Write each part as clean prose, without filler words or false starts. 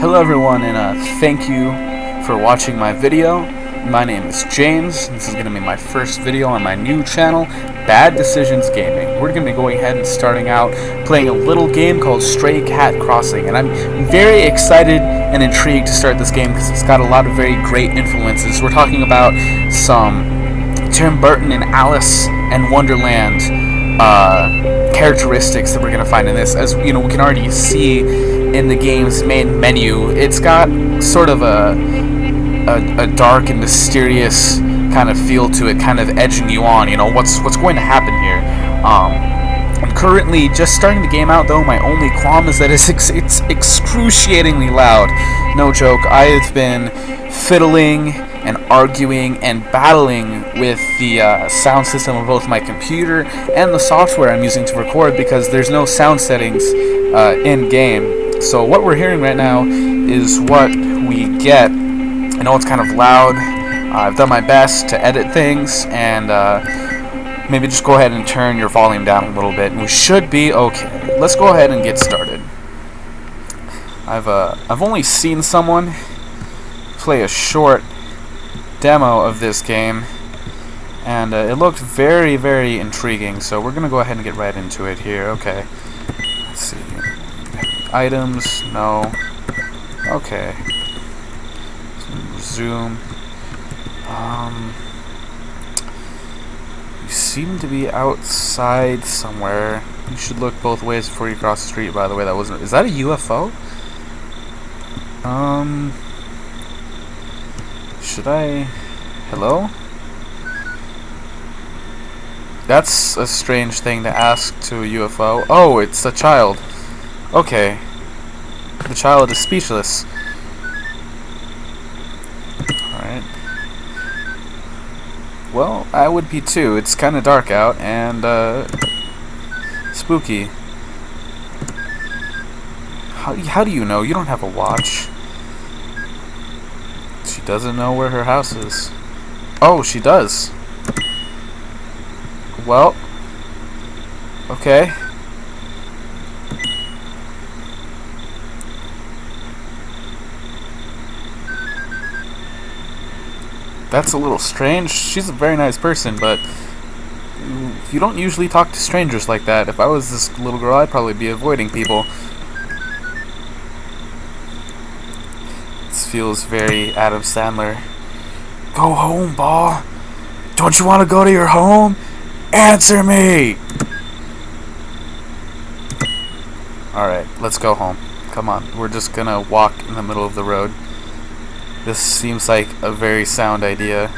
Hello everyone, and thank you for watching my video. My name is James. This is going to be my first video on my new channel, Bad Decisions Gaming. We're going to be going ahead and starting out playing a little game called Stray Cat Crossing, and I'm very excited and intrigued to start this game because it's got a lot of very great influences. We're talking about some Tim Burton and Alice in Wonderland characteristics that we're going to find in this. As you know, we can already see in the game's main menu, it's got sort of a dark and mysterious kind of feel to it, kind of edging you on. You know, what's going to happen here. I'm currently just starting the game out, though. My only qualm is that it's excruciatingly loud. No joke. I have been fiddling and arguing and battling with the sound system of both my computer and the software I'm using to record because there's no sound settings in game. So what we're hearing right now is what we get. I know it's kind of loud. I've done my best to edit things, and maybe just go ahead and turn your volume down a little bit, and we should be okay. Let's go ahead and get started. I've only seen someone play a short demo of this game, and it looked very, very intriguing. So we're gonna go ahead and get right into it here. Okay. Let's see. Items, no. Okay. Resume. You seem to be outside somewhere. You should look both ways before you cross the street, by the way. That wasn't. Is that a UFO? Should I. Hello? That's a strange thing to ask to a UFO. Oh, it's a child. Okay. The child is speechless. Alright. Well, I would be too. It's kind of dark out and spooky. How do you know? You don't have a watch. She doesn't know where her house is. Oh, she does. Well. Okay. That's a little strange. She's a very nice person, but you don't usually talk to strangers like that. If I was this little girl, I'd probably be avoiding people. This feels very Adam Sandler. Go home, Ball. Don't you want to go to your home? Answer me! Alright, let's go home. Come on, we're just gonna walk in the middle of the road. This seems like a very sound idea.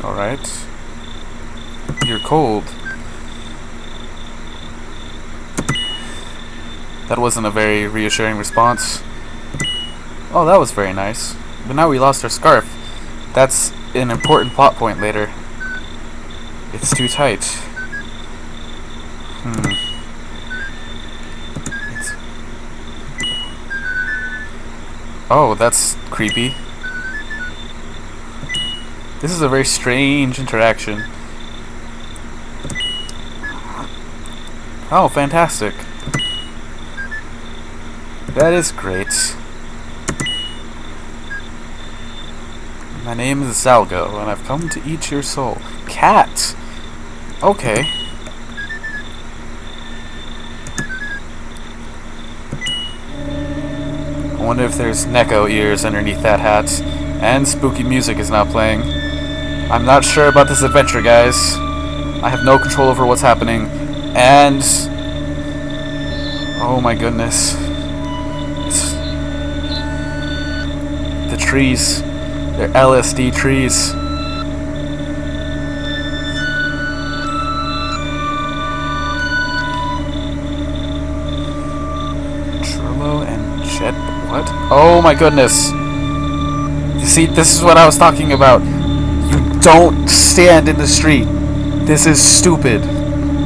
Alright. You're cold. That wasn't a very reassuring response. Oh, that was very nice. But now we lost our scarf. That's an important plot point later. It's too tight. Oh, that's creepy. This is a very strange interaction. Oh, fantastic. That is great. My name is Zalgo, and I've come to eat your soul. Cat! Okay. I wonder if there's Neko ears underneath that hat. And spooky music is now playing. I'm not sure about this adventure, guys. I have no control over what's happening. And... oh my goodness. The trees. They're LSD trees. Trullo and Jet... what? Oh my goodness. You see, this is what I was talking about. You don't stand in the street. This is stupid.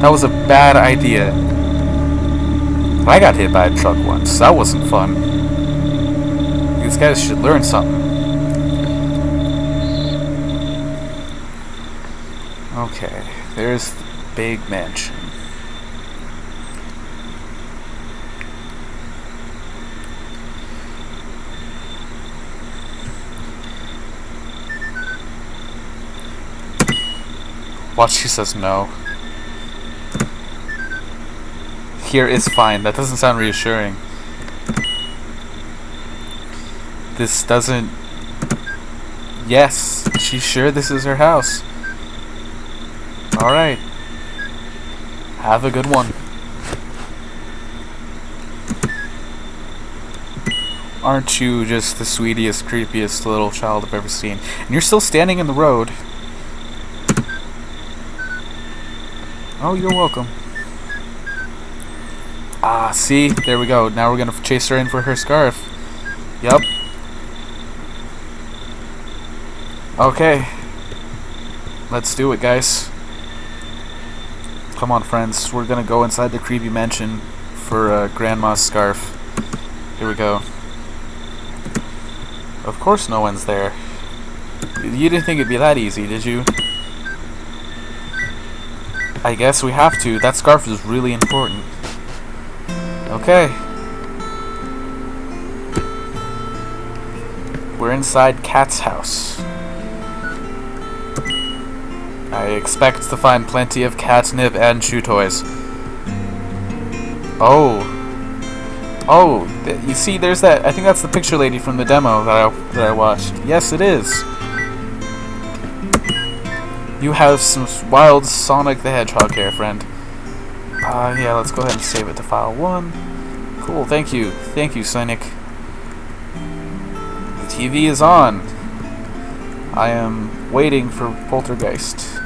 That was a bad idea. I got hit by a truck once. That wasn't fun. These guys should learn something. Okay, there's the big mansion. Watch, she says no. Here is fine. That doesn't sound reassuring. This doesn't... Yes, she's sure this is her house. Alright. Have a good one. Aren't you just the sweetest, creepiest little child I've ever seen? And you're still standing in the road. Oh, you're welcome. Ah, see? There we go. Now we're gonna chase her in for her scarf. Yup. Okay. Let's do it, guys. Come on, friends. We're gonna go inside the creepy mansion for Grandma's scarf. Here we go. Of course no one's there. You didn't think it'd be that easy, did you? I guess we have to. That scarf is really important. Okay. We're inside Kat's house. I expect to find plenty of catnip and chew toys. Oh. Oh, you see, there's that. I think that's the picture lady from the demo that I watched. Yes, it is. You have some wild Sonic the Hedgehog hair, friend. Yeah, let's go ahead and save it to file 1. Cool, thank you. Thank you, Sonic. The TV is on. I am waiting for Poltergeist.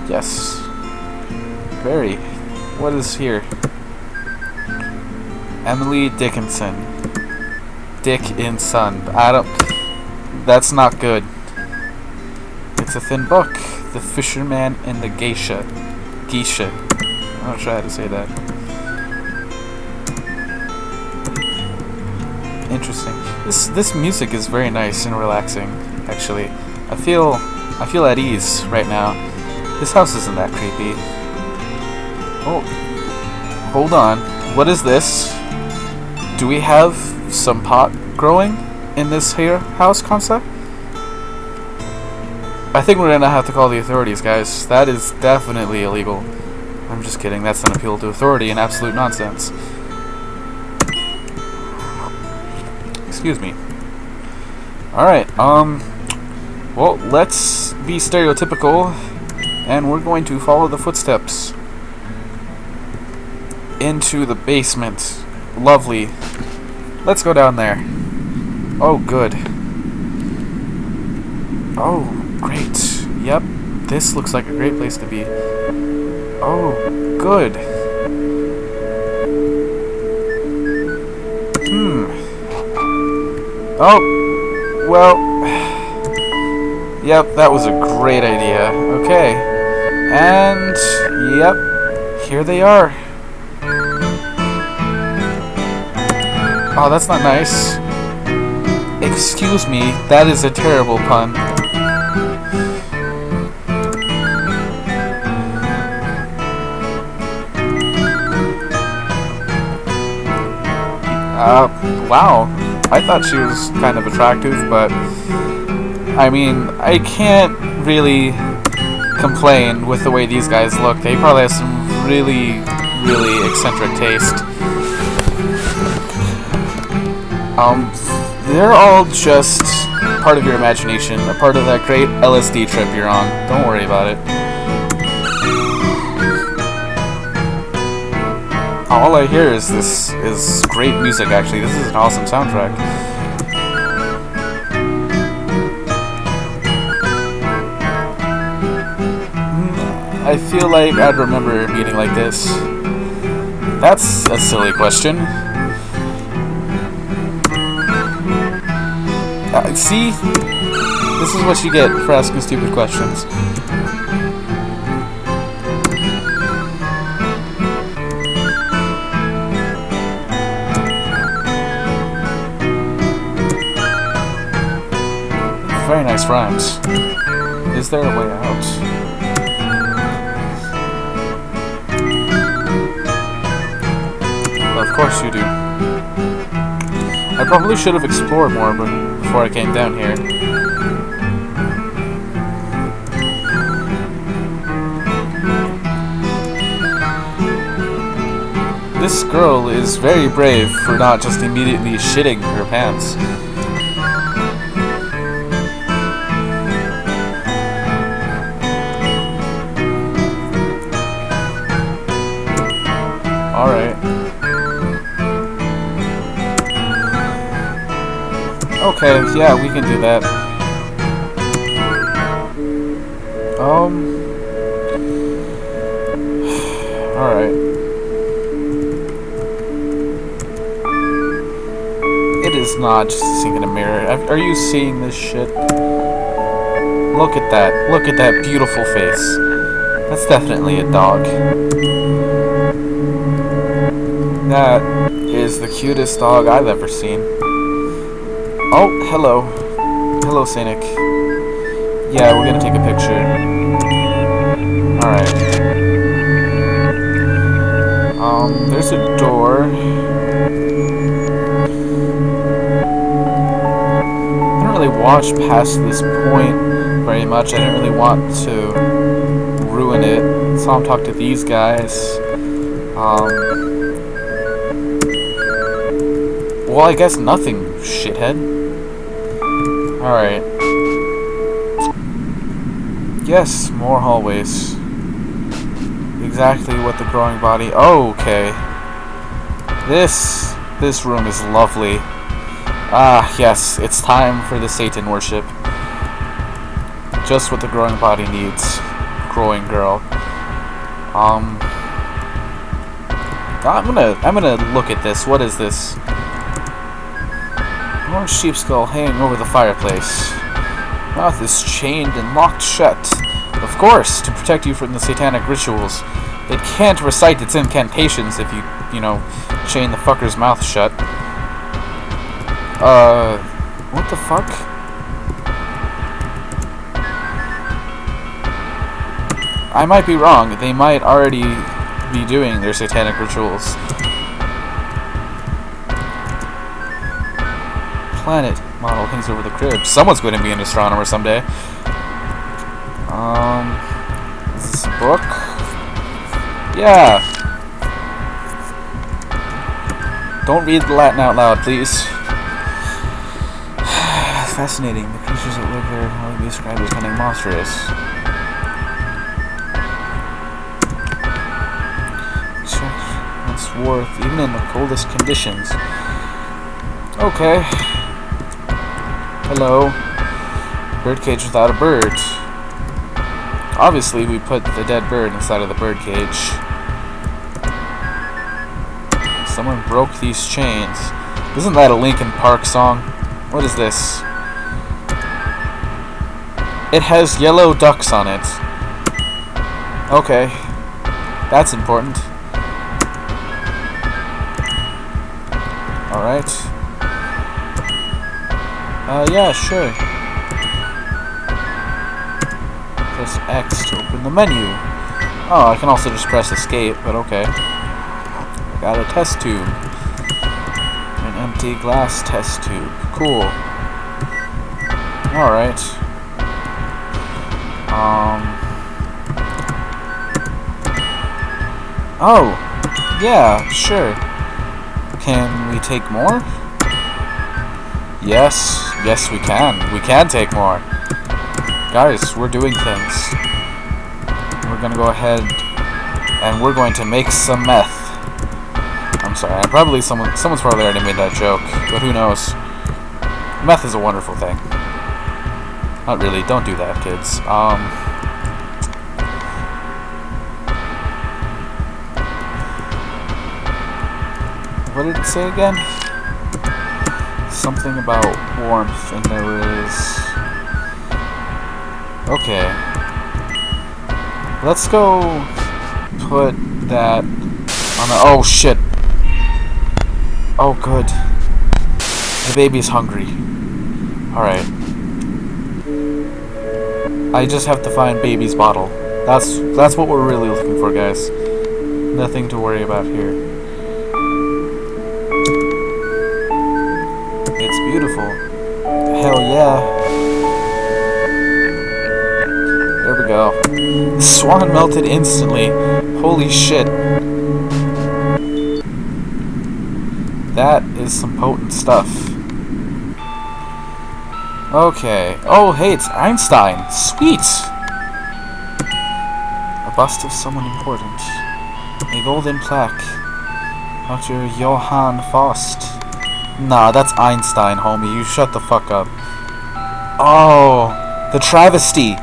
Yes. Very. What is here? Emily Dickinson. Dickinson. I don't... That's not good. It's a thin book. The Fisherman and the Geisha. Geisha. I'm not sure how to say that. Interesting. This music is very nice and relaxing, actually. I feel at ease right now. This house isn't that creepy. Oh. Hold on. What is this? Do we have some pot growing in this here house concept? I think we're gonna have to call the authorities, guys. That is definitely illegal. I'm just kidding. That's an appeal to authority and absolute nonsense. Excuse me. Alright, well, let's be stereotypical, and we're going to follow the footsteps into the basement. Lovely. Let's go down there. Oh, good. Oh, great. Yep, this looks like a great place to be. Oh, good. Oh, well, yep, that was a great idea. Okay, and, yep, here they are. Oh, that's not nice. Excuse me, that is a terrible pun. Wow. I thought she was kind of attractive, but I mean, I can't really complain with the way these guys look. They probably have some really, really eccentric taste. They're all just part of your imagination, a part of that great LSD trip you're on. Don't worry about it. All I hear is great music, actually. This is an awesome soundtrack. I feel like I'd remember a meeting like this. That's a silly question. See? This is what you get for asking stupid questions. Very nice rhymes. Is there a way out? Well, of course you do. I probably should have explored more before I came down here. this girl is very brave for not just immediately shitting her pants. Alright. Okay, yeah, we can do that. Alright. It is not just seeing in a mirror. Are you seeing this shit? Look at that. Look at that beautiful face. That's definitely a dog. That is the cutest dog I've ever seen. Oh, hello. Hello, Scenic. Yeah, we're gonna take a picture. Alright. There's a door. I don't really watch past this point very much. I didn't really want to ruin it. Saw him talk to these guys. Well, I guess nothing, shithead. Alright. Yes, more hallways. Exactly what the growing body... Oh, okay. This room is lovely. Ah, yes, it's time for the Satan worship. Just what the growing body needs. Growing girl. I'm gonna look at this. What is this? Orange sheep skull hanging over the fireplace. Mouth is chained and locked shut. Of course, to protect you from the satanic rituals. It can't recite its incantations if you chain the fucker's mouth shut. What the fuck? I might be wrong. They might already be doing their satanic rituals. Planet model hangs over the crib. Someone's going to be an astronomer someday. Is this a book? Yeah. Don't read the Latin out loud, please. Fascinating. The creatures that live there can only be described as kind of monstrous. It's worth even in the coldest conditions. Okay. Hello. Birdcage without a bird. Obviously, we put the dead bird inside of the birdcage. Someone broke these chains. Isn't that a Linkin Park song? What is this? It has yellow ducks on it. Okay. That's important. Alright. Yeah, sure. Press X to open the menu. Oh, I can also just press escape, but okay. I got a test tube. An empty glass test tube. Cool. Alright. Oh! Yeah, sure. Can we take more? Yes. Yes, we can. We can take more. Guys, we're doing things. We're gonna go ahead and we're going to make some meth. I'm sorry, someone's probably already made that joke, but who knows? Meth is a wonderful thing. Not really, don't do that, kids. What did it say again? Something about warmth, and there is... Okay. Let's go put that on the... Oh, shit. Oh, good. The baby's hungry. Alright. I just have to find baby's bottle. That's what we're really looking for, guys. Nothing to worry about here. It's beautiful. Hell yeah. There we go. The swan melted instantly. Holy shit. That is some potent stuff. Okay. Oh, hey, it's Einstein. Sweet! A bust of someone important. A golden plaque. Dr. Johann Faust. Nah, that's Einstein, homie. You shut the fuck up. Oh, the travesty.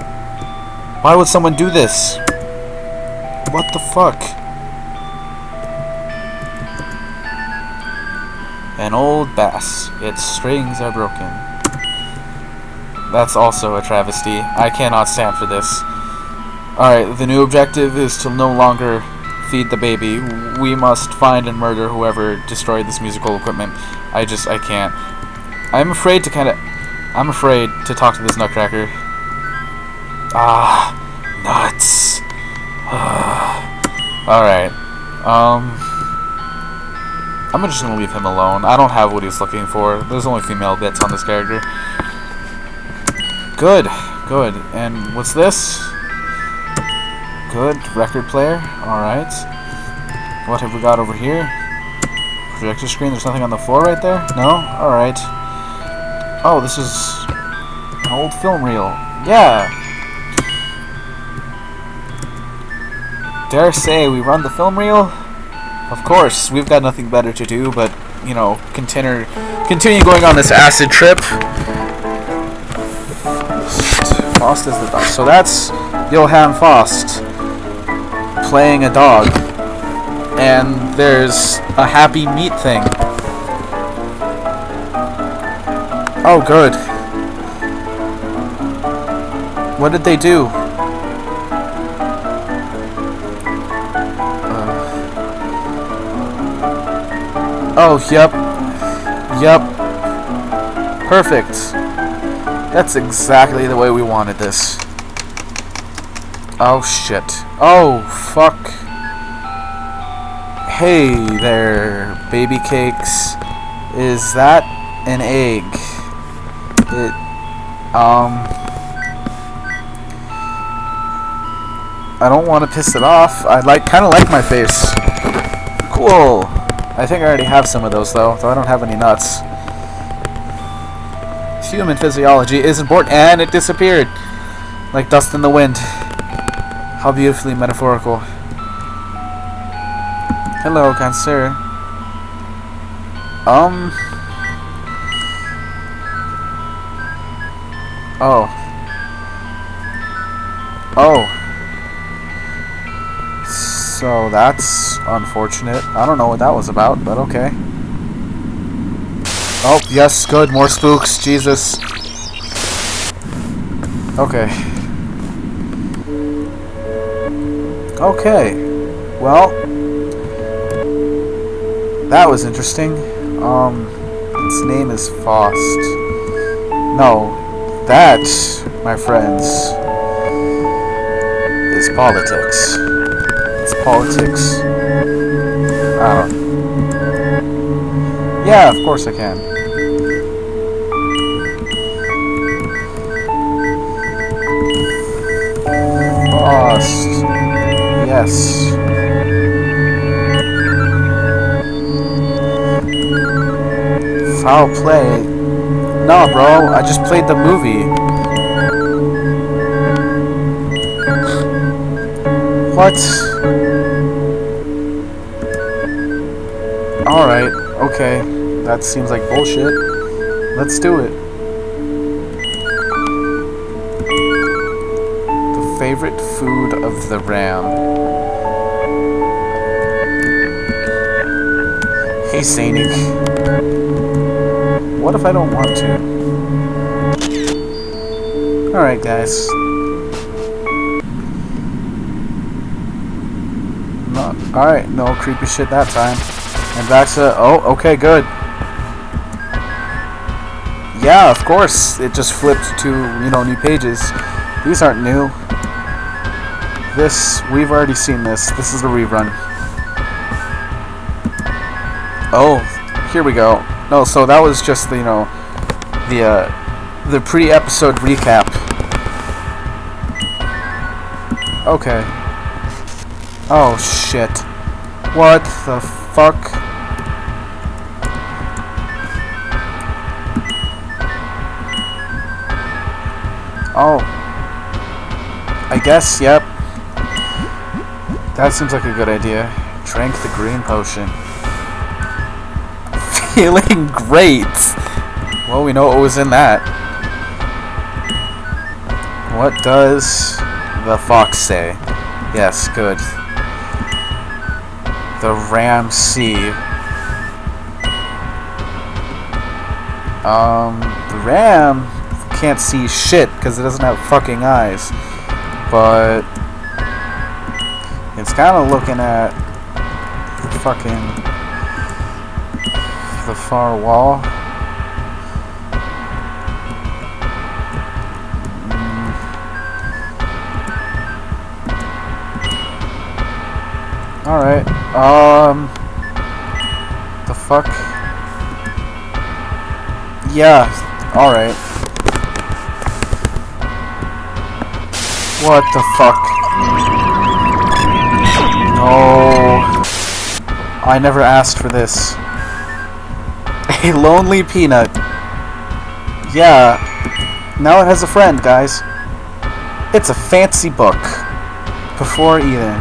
Why would someone do this? What the fuck? An old bass. Its strings are broken. That's also a travesty. I cannot stand for this. Alright, the new objective is to no longer feed the baby. We must find and murder whoever destroyed this musical equipment. I can't. I'm afraid to talk to this nutcracker. Ah, nuts. Alright. I'm just gonna leave him alone. I don't have what he's looking for. There's only female bits on this character. Good. And what's this? Good. Record player. Alright. What have we got over here? Projector screen. There's nothing on the floor right there? No? Alright. Oh, this is an old film reel. Yeah. Dare say we run the film reel? Of course, we've got nothing better to do but, continue going on this acid trip. Faust is the dog. So that's Johann Faust playing a dog. And there's a happy meat thing. Oh, good. What did they do? Oh, yep. Perfect. That's exactly the way we wanted this. Oh, shit. Oh, fuck. Hey there, baby cakes. Is that an egg? I don't want to piss it off. I kind of like my face. Cool. I think I already have some of those, though I don't have any nuts. Human physiology is important, and it disappeared. Like dust in the wind. How beautifully metaphorical. Hello, kind sir. Oh. So that's unfortunate. I don't know what that was about, but okay. Oh, yes, good. More spooks. Jesus. Okay. Well, that was interesting. Its name is Faust. No, that, my friends, is politics. It's politics. Yeah, of course I can. Faust. Yes. Foul play? No, bro. I just played the movie. What? Alright. Okay. That seems like bullshit. Let's do it. The favorite food of the ram. Hey, Sainik. What if I don't want to? Alright, guys. No, alright, no creepy shit that time. And back to... Oh, okay, good. Yeah, of course. It just flipped to, new pages. These aren't new. We've already seen this. This is a rerun. Oh, here we go. No, so that was just the pre-episode recap. Okay. Oh shit. What the fuck? Oh. I guess, yep. That seems like a good idea. Drank the green potion. Feeling great! Well, we know what was in that. What does the fox say? Yes, good. The ram see. The ram can't see shit because it doesn't have fucking eyes. But it's kind of looking at the fucking the far wall. Alright, the fuck? Yeah, alright. What the fuck? No. I never asked for this. A lonely peanut. Yeah, now it has a friend, guys. It's a fancy book. Before Eden.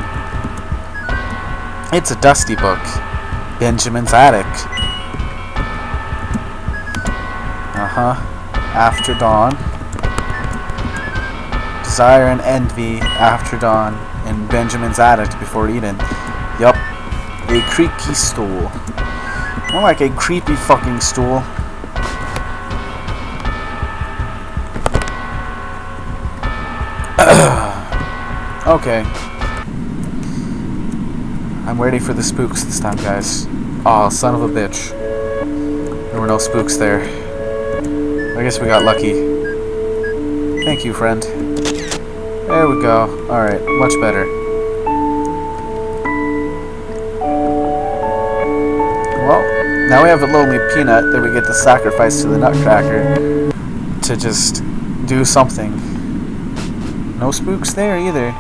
It's a dusty book. Benjamin's attic. After dawn. Desire and envy after dawn in Benjamin's attic before Eden. Yup. A creaky stool. More like a creepy fucking stool. Okay. I'm ready for the spooks this time, guys. Aw, son of a bitch. There were no spooks there. I guess we got lucky. Thank you, friend. There we go. Alright, much better. Well, now we have a lonely peanut that we get to sacrifice to the Nutcracker to just do something. No spooks there either.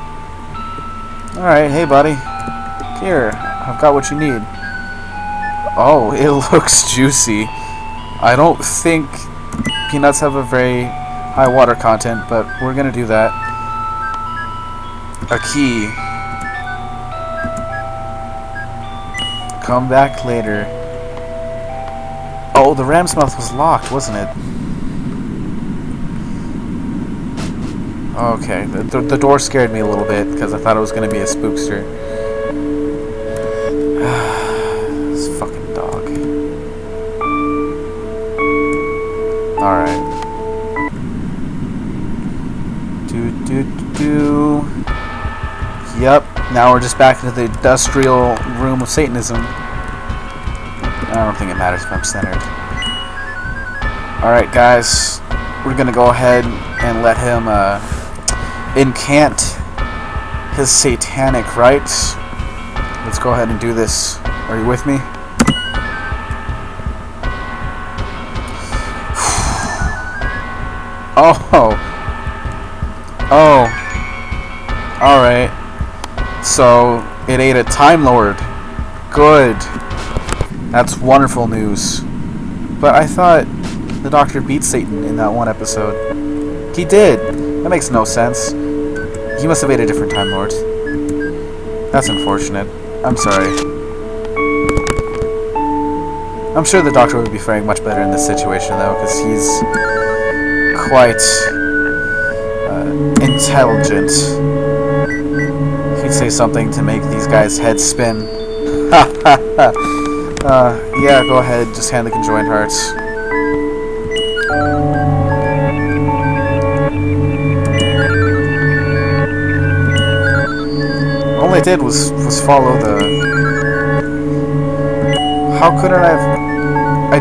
Alright, hey buddy. Here, I've got what you need. Oh, it looks juicy. I don't think peanuts have a very high water content, but we're gonna do that. A key. Come back later. Oh, the ram's mouth was locked, wasn't it? Okay, the door scared me a little bit because I thought it was gonna be a spookster. This fucking dog. Alright. Yep, now we're just back into the industrial room of Satanism. I don't think it matters if I'm centered. Alright, guys. We're gonna go ahead and let him incant his satanic rites. Let's go ahead and do this. Are you with me? Oh. Alright. So, it ate a Time Lord. Good. That's wonderful news. But I thought the Doctor beat Satan in that one episode. He did. That makes no sense. He must have ate a different Time Lord. That's unfortunate. I'm sorry. I'm sure the Doctor would be faring much better in this situation, though, because he's quite intelligent. He'd say something to make these guys' heads spin. Yeah, go ahead. Just hand the conjoined hearts. All I did was follow the... How couldn't I have... I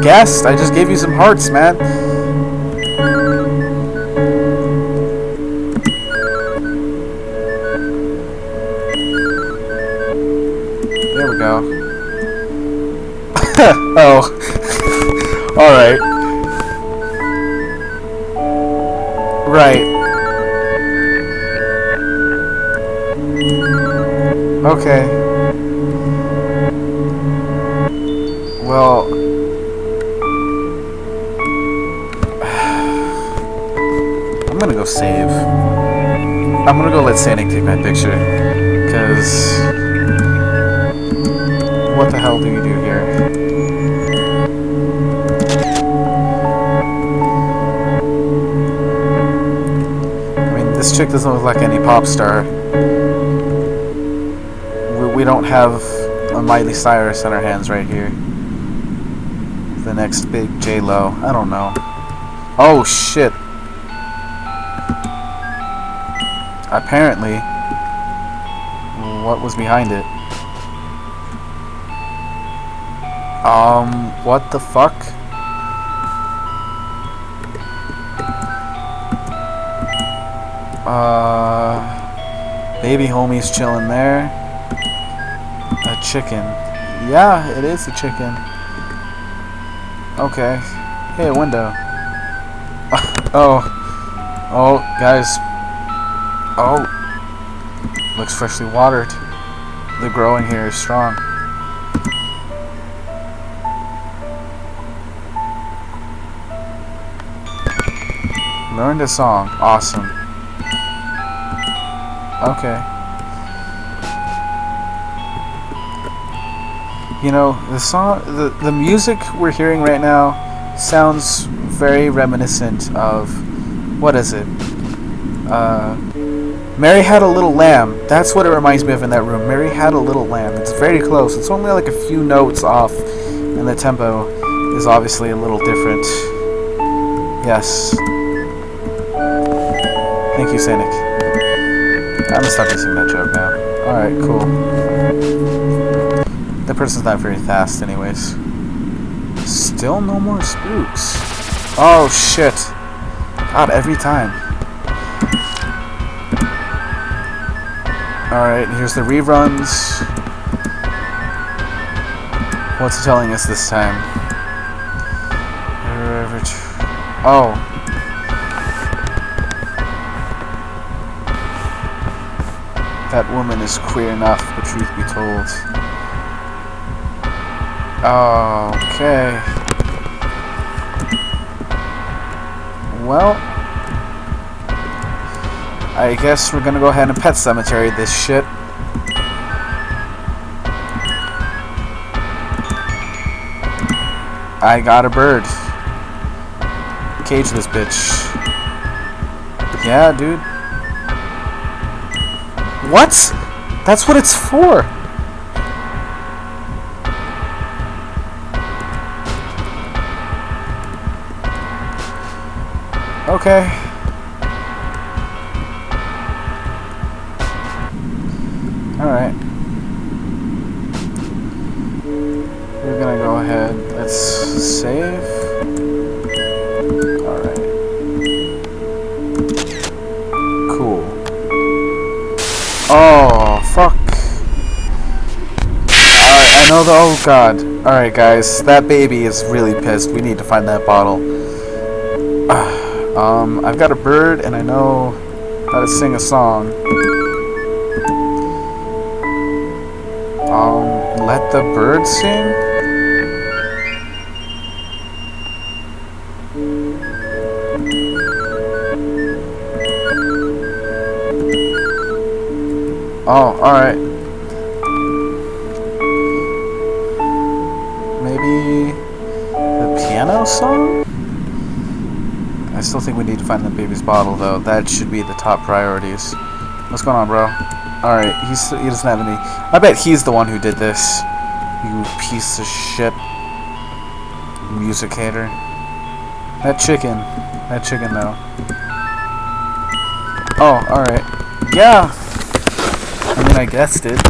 guessed. I just gave you some hearts, man. There we go. Oh. Alright. Right. Okay. Well... I'm gonna go save. I'm gonna go let Sanic take my picture. Because... what the hell do you do here? I mean, this chick doesn't look like any pop star. We don't have a Miley Cyrus on our hands right here. The next big J-Lo. I don't know. Oh, shit. Apparently, what was behind it? What the fuck? Baby homie's chilling there. A chicken. Yeah, it is a chicken. Okay. Hey, a window. Oh. Oh, guys. Oh. Looks freshly watered. The growing here is strong. Learned a song. Awesome. Okay. You know, the music we're hearing right now sounds very reminiscent of, what is it? Mary Had a Little Lamb. That's what it reminds me of in that room. Mary Had a Little Lamb. It's very close. It's only like a few notes off, and the tempo is obviously a little different. Yes. Thank you, Sanic. I'm gonna stop using that joke now. Alright, cool. The person's not very fast anyways. Still no more spooks. Oh, shit. God, every time. Alright, here's the reruns. What's it telling us this time? Oh. That woman is queer enough, the truth be told. Okay. Well, I guess we're gonna go ahead and Pet Cemetery this shit. I got a bird. Cage this bitch. Yeah, dude. What? That's what it's for. Okay. Alright. We're gonna go ahead. Let's save. Alright. Cool. Oh, fuck. Alright, I know the... oh, God. Alright, guys. That baby is really pissed. We need to find that bottle. I've got a bird, and I know how to sing a song. Let the bird sing? Oh, alright. Maybe the piano song? I still think we need to find the baby's bottle, though. That should be the top priorities. What's going on, bro? Alright, he doesn't have any... I bet he's the one who did this. You piece of shit. Music hater. That chicken, though. Oh, alright. Yeah! I mean, I guessed it.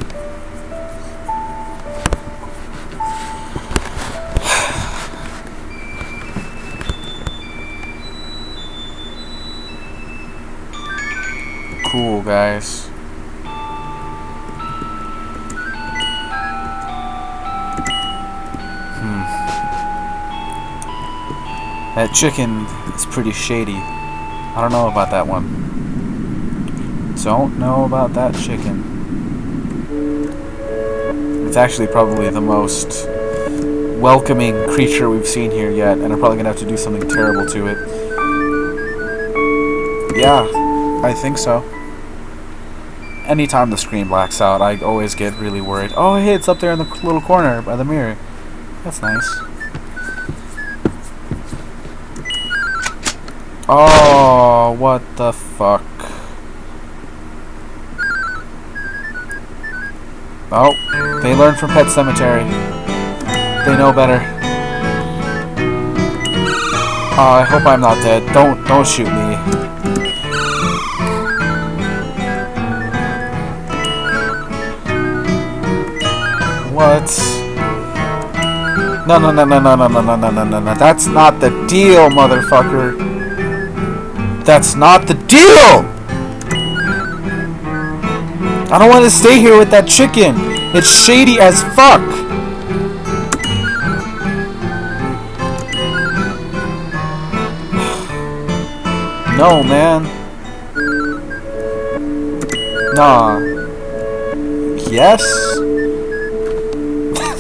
Cool, guys. That chicken is pretty shady. I don't know about that one. Don't know about that chicken. It's actually probably the most welcoming creature we've seen here yet, and I'm probably gonna have to do something terrible to it. Yeah, I think so. Anytime the screen blacks out, I always get really worried. Oh, hey, it's up there in the little corner by the mirror. That's nice. Oh, what the fuck? Oh, they learned from Pet Sematary. They know better. Oh, I hope I'm not dead. Don't shoot me. What? No. That's not the deal, motherfucker. That's not the deal! I don't want to stay here with that chicken. It's shady as fuck. No, man. Nah. Yes?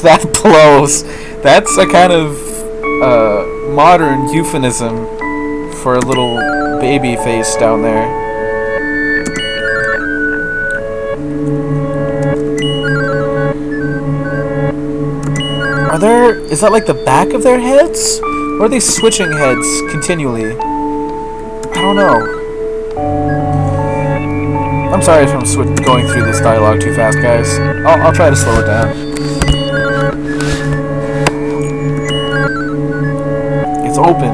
That blows. That's a kind of modern euphemism for a little baby face down there. Is that like the back of their heads? Or are they switching heads continually? I don't know. I'm sorry if I'm going through this dialogue too fast, guys. I'll try to slow it down. It's open.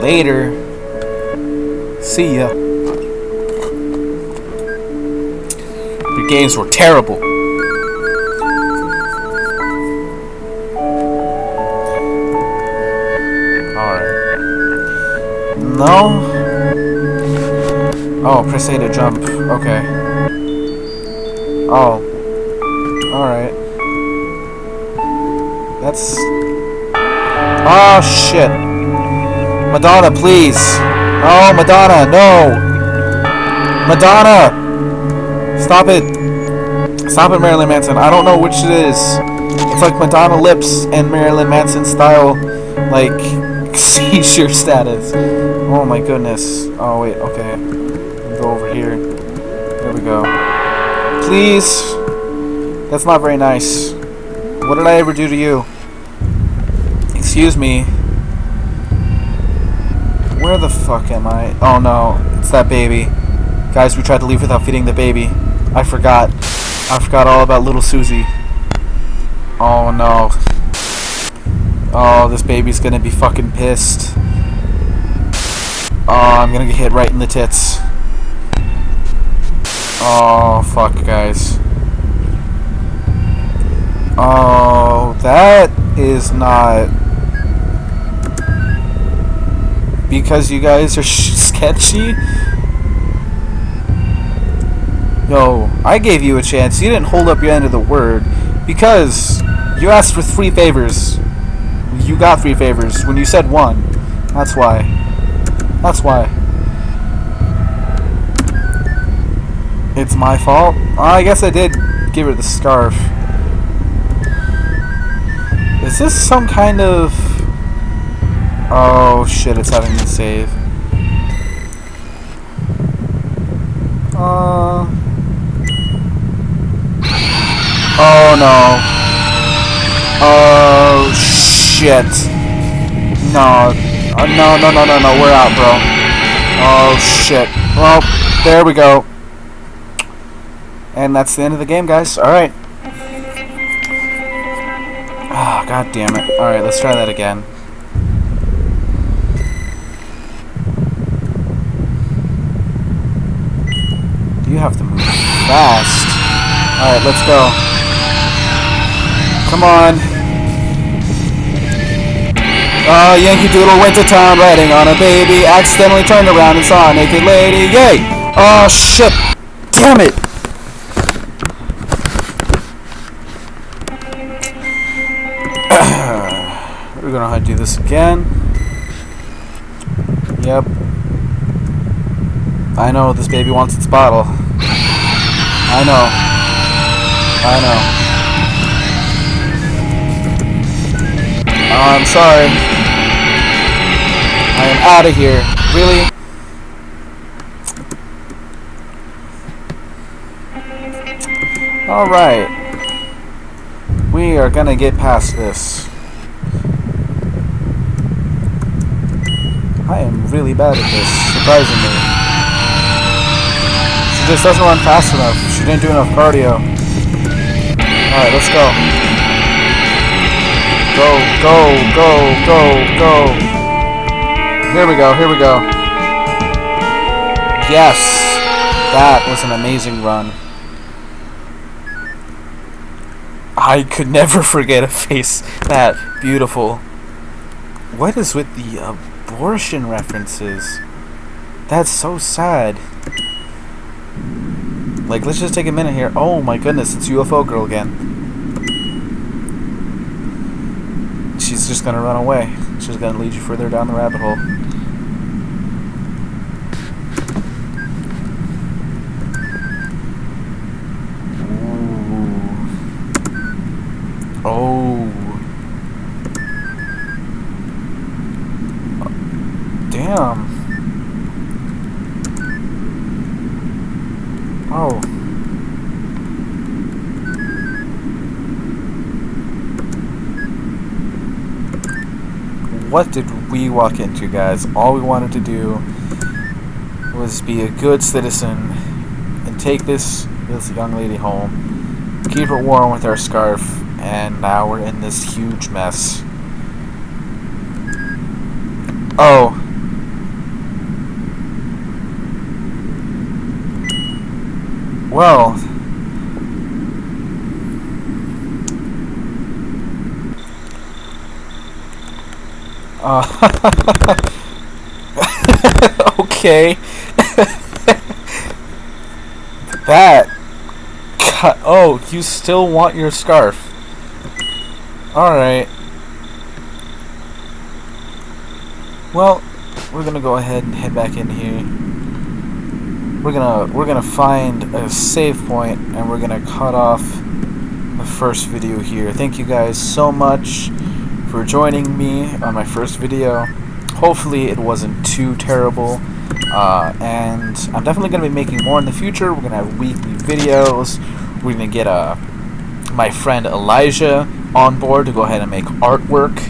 Later. See ya. Your games were terrible. Alright. No? Oh, press A to jump. Okay. Oh. Alright. That's... Oh, shit. Madonna, please. Oh, Madonna, no! Madonna! Stop it. Stop it, Marilyn Manson. I don't know which it is. It's like Madonna lips and Marilyn Manson style, like, seizure status. Oh my goodness. Oh, wait, okay. Go over here. There we go. Please! That's not very nice. What did I ever do to you? Excuse me. Where the fuck am I? Oh no, it's that baby. Guys, we tried to leave without feeding the baby. I forgot. I forgot all about little Susie. Oh no. Oh, this baby's gonna be fucking pissed. Oh, I'm gonna get hit right in the tits. Oh, fuck, guys. Oh, that is not... Because you guys are sketchy? Yo, I gave you a chance. You didn't hold up your end of the word. Because you asked for 3 favors. You got 3 favors when you said 1. That's why. That's why. It's my fault? I guess I did give her the scarf. Is this some kind of... Oh shit, it's having me save. Oh no. Oh shit. No. No, we're out, bro. Oh shit. Well, there we go. And that's the end of the game, guys. Alright. Ah, god damn it. Alright, let's try that again. You have to move fast. Alright, let's go. Come on. Yankee Doodle went to town riding on a baby. Accidentally turned around and saw a naked lady. Yay! Oh, shit. Damn it. We're gonna have to do this again. Yep. I know this baby wants its bottle. I know. I'm sorry. I am out of here. Really? Alright. We are gonna get past this. I am really bad at this, surprisingly. She just doesn't run fast enough. She didn't do enough cardio. Alright, let's go. Go, go, go, go, go. Here we go, here we go. Yes! That was an amazing run. I could never forget a face that beautiful. What is with the abortion references? That's so sad. Like, let's just take a minute here. Oh my goodness, it's UFO girl again. She's just gonna run away. She's gonna lead you further down the rabbit hole. Ooh. Oh. Damn. Oh. What did we walk into, guys? All we wanted to do was be a good citizen and take this young lady home, keep her warm with our scarf, and now we're in this huge mess. Oh. Well. Okay. That. Oh, you still want your scarf? Alright. Well, we're gonna go ahead and head back in here. We're gonna find a save point and we're gonna cut off the first video here. Thank you guys so much for joining me on my first video. Hopefully it wasn't too terrible, and I'm definitely going to be making more in the future. We're going to have weekly videos. We're going to get my friend Elijah on board to go ahead and make artwork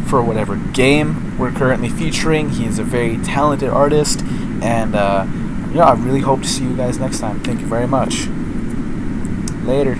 for whatever game we're currently featuring. He's a very talented artist, and yeah, I really hope to see you guys next time. Thank you very much. Later.